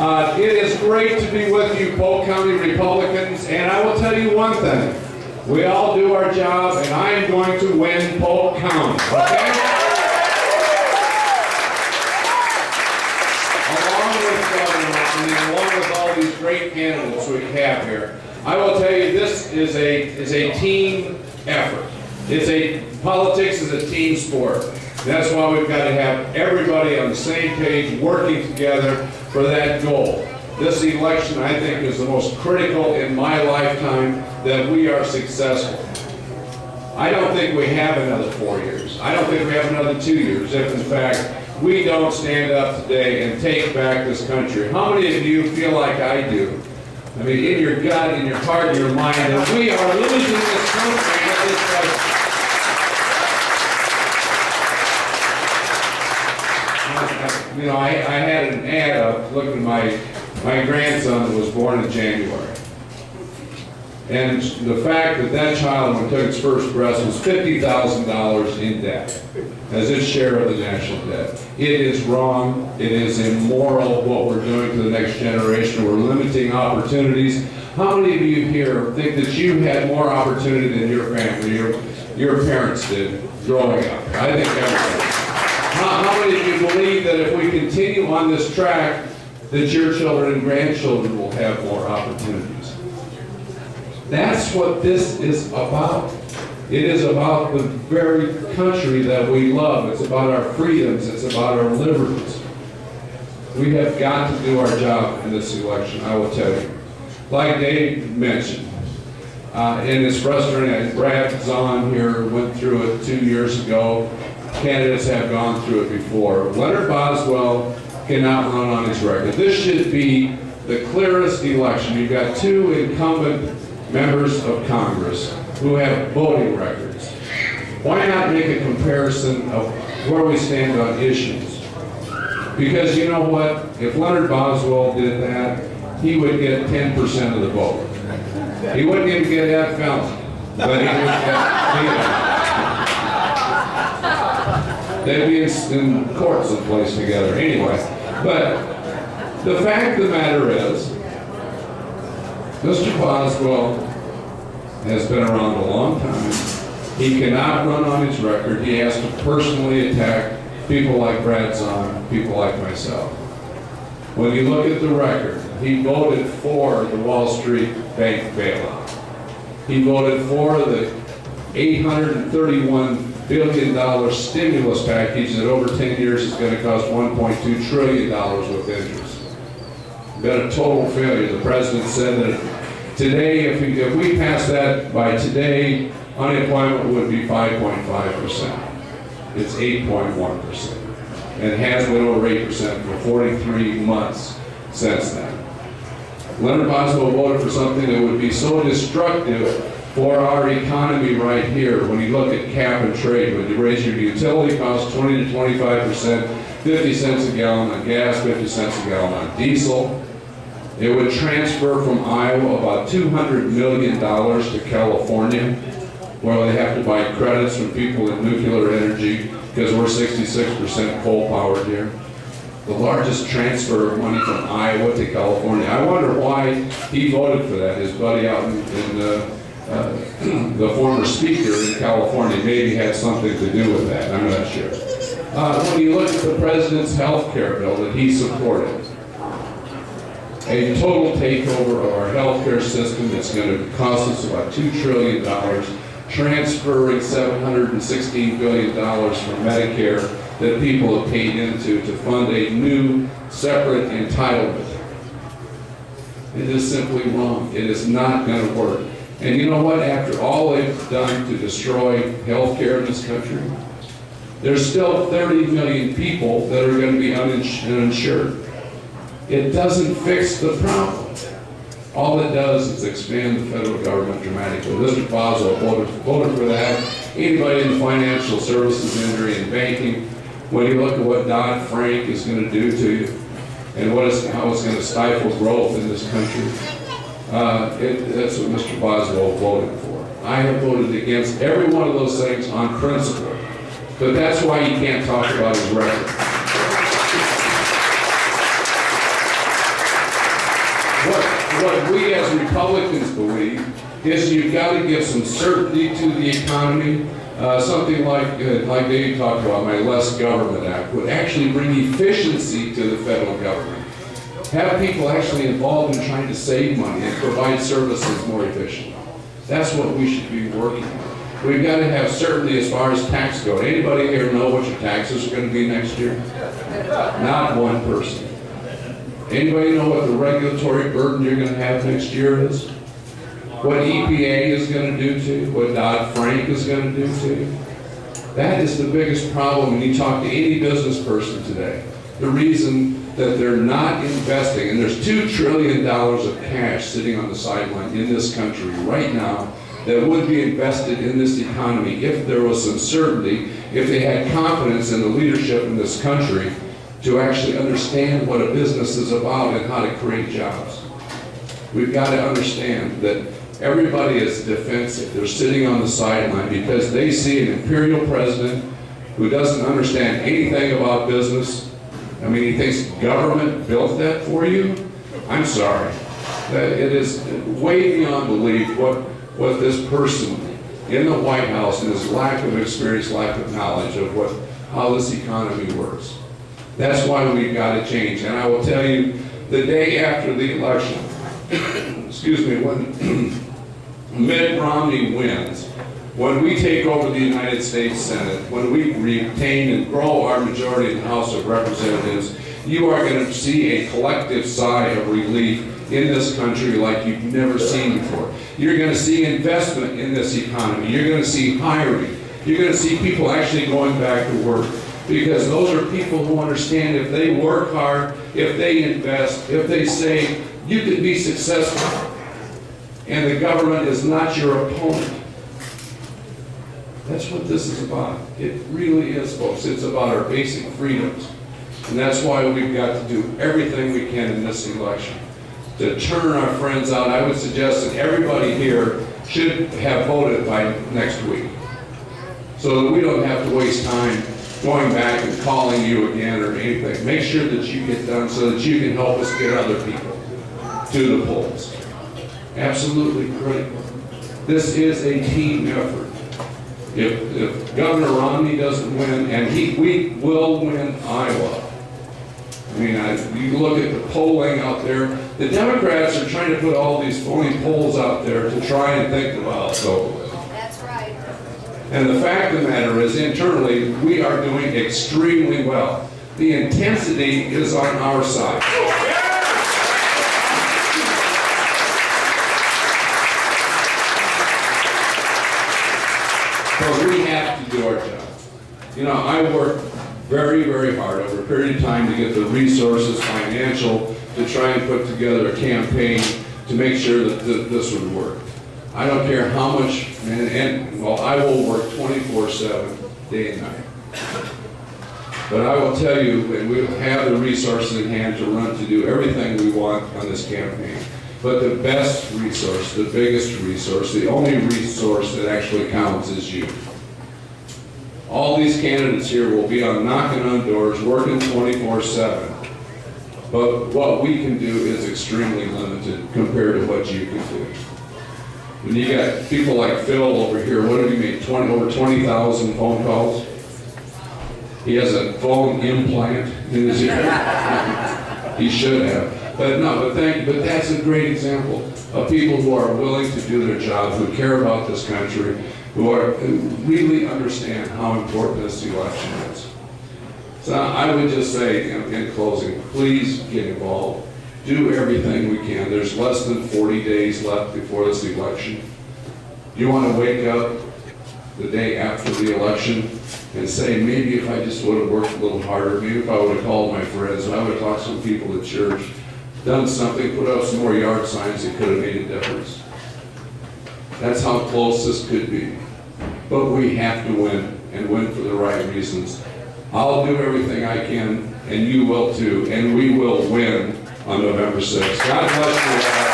It is great to be with you, Polk County Republicans, and I will tell you one thing. We all do our job, and I am going to win Polk County, okay? Along with all these great candidates we have here, I will tell you this is a team effort. Politics is a team sport. That's why we've got to have everybody on the same page working together for that goal. This election, I think, is the most critical in my lifetime that we are successful. I don't think we have another 4 years. I don't think we have another 2 years, if in fact we don't stand up today and take back this country. How many of you feel like I do? I mean, in your gut, in your heart, in your mind, that we are losing this country at this point. You know, I had an ad up looking at my grandson that was born in January. And the fact that that child, when he took his first breath, was $50,000 in debt as its share of the national debt. It is wrong. It is immoral what we're doing to the next generation. We're limiting opportunities. How many of you here think that you had more opportunity than your family, your parents did growing up? I think everybody. How many of you believe that if we continue on this track, that your children and grandchildren will have more opportunities? That's what this is about. It is about the very country that we love. It's about our freedoms. It's about our liberties. We have got to do our job in this election, I will tell you. Like Dave mentioned, and it's frustrating, Brad Zahn here went through it 2 years ago. Candidates have gone through it before. Leonard Boswell cannot run on his record. This should be the clearest election. You've got two incumbent members of Congress who have voting records. Why not make a comparison of where we stand on issues? Because you know what? If Leonard Boswell did that, he would get 10% of the vote. He wouldn't even get that felon, but he would get, they'd be in court someplace together anyway. But the fact of the matter is, Mr. Boswell has been around a long time. He cannot run on his record. He has to personally attack people like Brad Zahn, people like myself. When you look at the record, he voted for the Wall Street bank bailout. He voted for the $831 billion stimulus package that over 10 years is going to cost $1.2 trillion with interest. Been a total failure. The president said that today, if we pass that by today, unemployment would be 5.5%. It's 8.1%. And has been over 8% for 43 months since then. Leonard Boswell voted for something that would be so destructive for our economy right here. When you look at cap and trade, when you raise your utility costs 20 to 25%, 50 cents a gallon on gas, 50 cents a gallon on diesel. It would transfer from Iowa about $200 million to California, where they have to buy credits from people in nuclear energy because we're 66% coal powered here. The largest transfer of money from Iowa to California. I wonder why he voted for that. His buddy out in the former speaker in California maybe had something to do with that. I'm not sure. When you look at the president's health care bill that he supported, a total takeover of our health care system that's going to cost us about $2 trillion, transferring $716 billion from Medicare that people have paid into to fund a new separate entitlement. It is simply wrong. It is not going to work. And you know what? After all they've done to destroy health care in this country, there's still 30 million people that are going to be uninsured. It doesn't fix the problem. All it does is expand the federal government dramatically. Mr. Boswell voted for that. Anybody in the financial services industry and banking, when you look at what Dodd-Frank is going to do to you and how it's going to stifle growth in this country, that's what Mr. Boswell voted for. I have voted against every one of those things on principle. But that's why you can't talk about his record. what we as Republicans believe is you've got to give some certainty to the economy. Something like Dave talked about, my Less Government Act, would actually bring efficiency to the federal government. Have people actually involved in trying to save money and provide services more efficiently. That's what we should be working on. We've got to have certainty as far as tax code. Anybody here know what your taxes are going to be next year? Not one person. Anybody know what the regulatory burden you're going to have next year is? What EPA is going to do to you? What Dodd-Frank is going to do to you? That is the biggest problem when you talk to any business person today. The reason that they're not investing, and there's $2 trillion of cash sitting on the sideline in this country right now that would be invested in this economy if there was some certainty, if they had confidence in the leadership in this country to actually understand what a business is about and how to create jobs. We've got to understand that everybody is defensive. They're sitting on the sideline because they see an imperial president who doesn't understand anything about business. I mean, he thinks government built that for you? I'm sorry. It is way beyond belief what this person in the White House and his lack of experience, lack of knowledge of how this economy works. That's why we've got to change. And I will tell you, the day after the election, excuse me, when Mitt Romney wins, when we take over the United States Senate, when we retain and grow our majority in the House of Representatives, you are going to see a collective sigh of relief in this country like you've never seen before. You're going to see investment in this economy. You're going to see hiring. You're going to see people actually going back to work. Because those are people who understand if they work hard, if they invest, if they save, you can be successful. And the government is not your opponent. That's what this is about. It really is, folks. It's about our basic freedoms. And that's why we've got to do everything we can in this election to turn our friends out. I would suggest that everybody here should have voted by next week so that we don't have to waste time going back and calling you again or anything. Make sure that you get done so that you can help us get other people to the polls. Absolutely critical. This is a team effort. If Governor Romney doesn't win, and we will win Iowa. I mean, you look at the polling out there, the Democrats are trying to put all these phony polls out there to try and think about so. That's right. And the fact of the matter is, internally, we are doing extremely well. The intensity is on our side. But we have to do our job. You know, I worked very, very hard over a period of time to get the resources, financial, to try and put together a campaign to make sure that this would work. I don't care how much, well, I will work 24/7, day and night. But I will tell you, and we will have the resources in hand to do everything we want on this campaign. But the best resource, the biggest resource, the only resource that actually counts is you. All these candidates here will be on knocking on doors, working 24/7. But what we can do is extremely limited compared to what you can do. When you got people like Phil over here, what did he make? Over 20,000 phone calls? He has a phone implant in his ear. He should have. But no, but that's a great example of people who are willing to do their job, who care about this country, who really understand how important this election is. So I would just say, in closing, please get involved. Do everything we can. There's less than 40 days left before this election. You want to wake up the day after the election and say, maybe if I just would have worked a little harder, maybe if I would have called my friends, I would have talked to some people at church, done something, put up some more yard signs, it could have made a difference. That's how close this could be. But we have to win, and win for the right reasons. I'll do everything I can, and you will too, and we will win on November 6th. God bless you all.